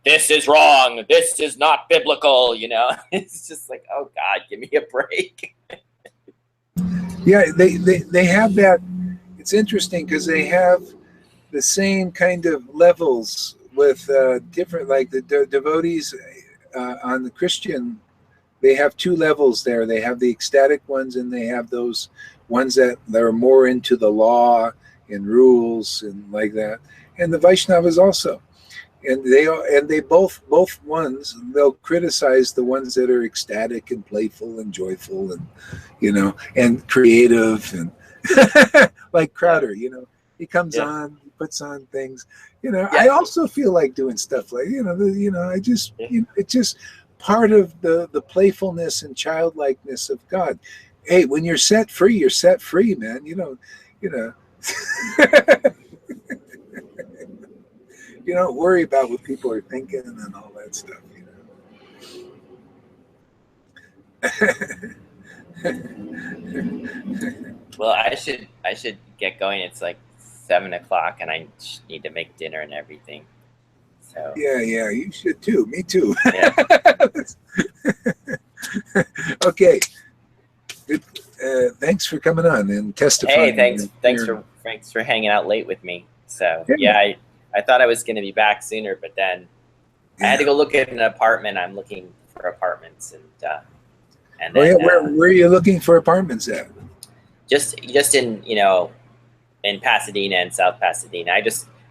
this is wrong. This is not biblical. You know, it's just like, oh God, give me a break. Yeah, they have that. It's interesting because they have the same kind of levels with different, like the devotees on the Christian. They have two levels there. They have the ecstatic ones, and they have those ones that are more into the law and rules and like that. And the Vaishnavas also, and they both ones, they'll criticize the ones that are ecstatic and playful and joyful and and creative and like Crowder. He comes on, he puts on things. I also feel like doing stuff like I just it's just part of the playfulness and childlikeness of God. Hey, when you're set free, man. You know. You don't worry about what people are thinking and all that stuff. Well, I should get going. It's like 7 o'clock, and I need to make dinner and everything. So yeah, you should too. Me too. Yeah. Okay. Good. Thanks for coming on and testifying. Hey, thanks for hanging out late with me. So yeah, I thought I was going to be back sooner, but then I had to go look at an apartment. I'm looking for apartments, and then, where are you looking for apartments at? Just in in Pasadena and South Pasadena.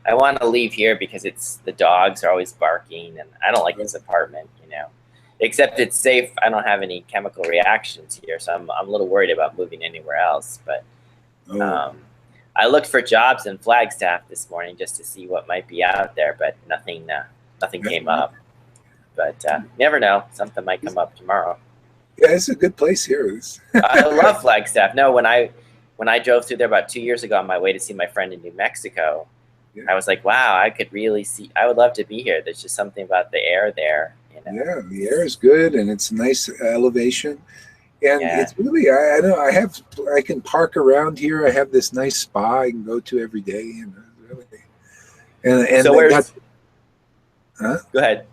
I want to leave here because the dogs are always barking, and I don't like this apartment. Except it's safe. I don't have any chemical reactions here, so I'm a little worried about moving anywhere else. But I looked for jobs in Flagstaff this morning just to see what might be out there, but nothing came up. But never know, something might come up tomorrow. Yeah, it's a good place here. I love Flagstaff. No, when I drove through there about 2 years ago on my way to see my friend in New Mexico, I was like, wow, I would love to be here. There's just something about the air there. Yeah, the air is good, and it's nice elevation, and it's really I can park around here. I have this nice spa I can go to every day, and so where's? Go ahead.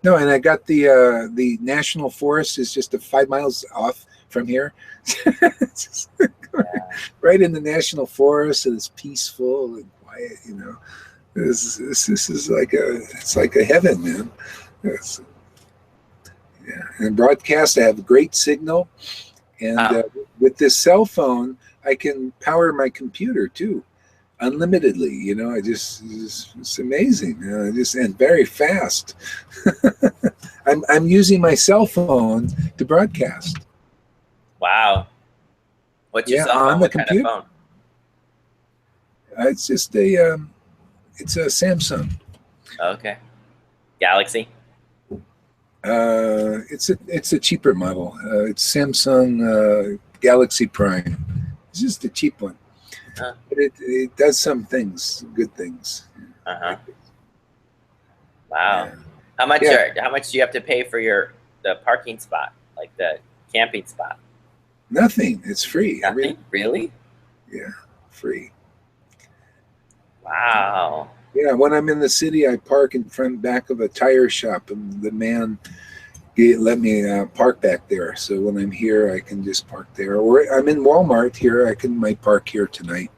No, and I got the national forest is just 5 miles off from here, right in the national forest, and it's peaceful and quiet. This is it's like a heaven, man. And broadcast, I have a great signal, and with this cell phone, I can power my computer too, unlimitedly. It's amazing. And very fast. I'm using my cell phone to broadcast. Wow. What's your cell phone? On the what computer. Kind of phone? It's just it's a Samsung. Okay. Galaxy? It's a cheaper model. It's Samsung Galaxy Prime. It's just a cheap one. But it does some things, good things. Wow. Yeah. How much do you have to pay for the parking spot, like the camping spot? Nothing. It's free. Nothing? Really? Yeah, free. Wow. Yeah, when I'm in the city, I park in back of a tire shop, and the man let me park back there. So when I'm here, I can just park there. Or I'm in Walmart here. I might park here tonight.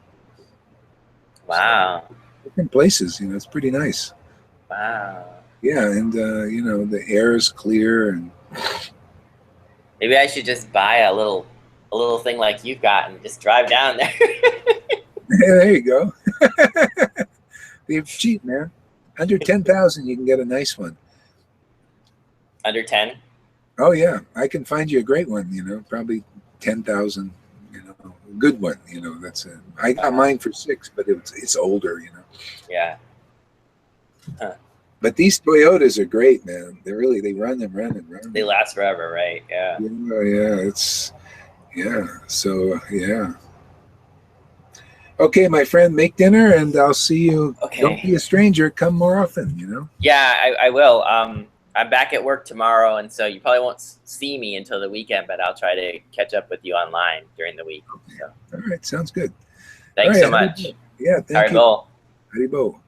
Wow. So, different places, it's pretty nice. Wow. Yeah, and the air is clear, and maybe I should just buy a little thing like you've got and just drive down there. Yeah, there you go. They're cheap, man. Under 10,000, you can get a nice one. Under 10? Oh yeah, I can find you a great one. Probably 10,000. Good one. That's it. I got mine for 6, but it's older. Yeah. Huh. But these Toyotas are great, man. They run and run and run. They last forever, right? Yeah. So yeah. Okay, my friend, make dinner, and I'll see you. Okay. Don't be a stranger. Come more often. Yeah, I will. I'm back at work tomorrow, and so you probably won't see me until the weekend, but I'll try to catch up with you online during the week. So. All right, sounds good. Thanks so much. Yeah, thank you. Haribo. Haribo.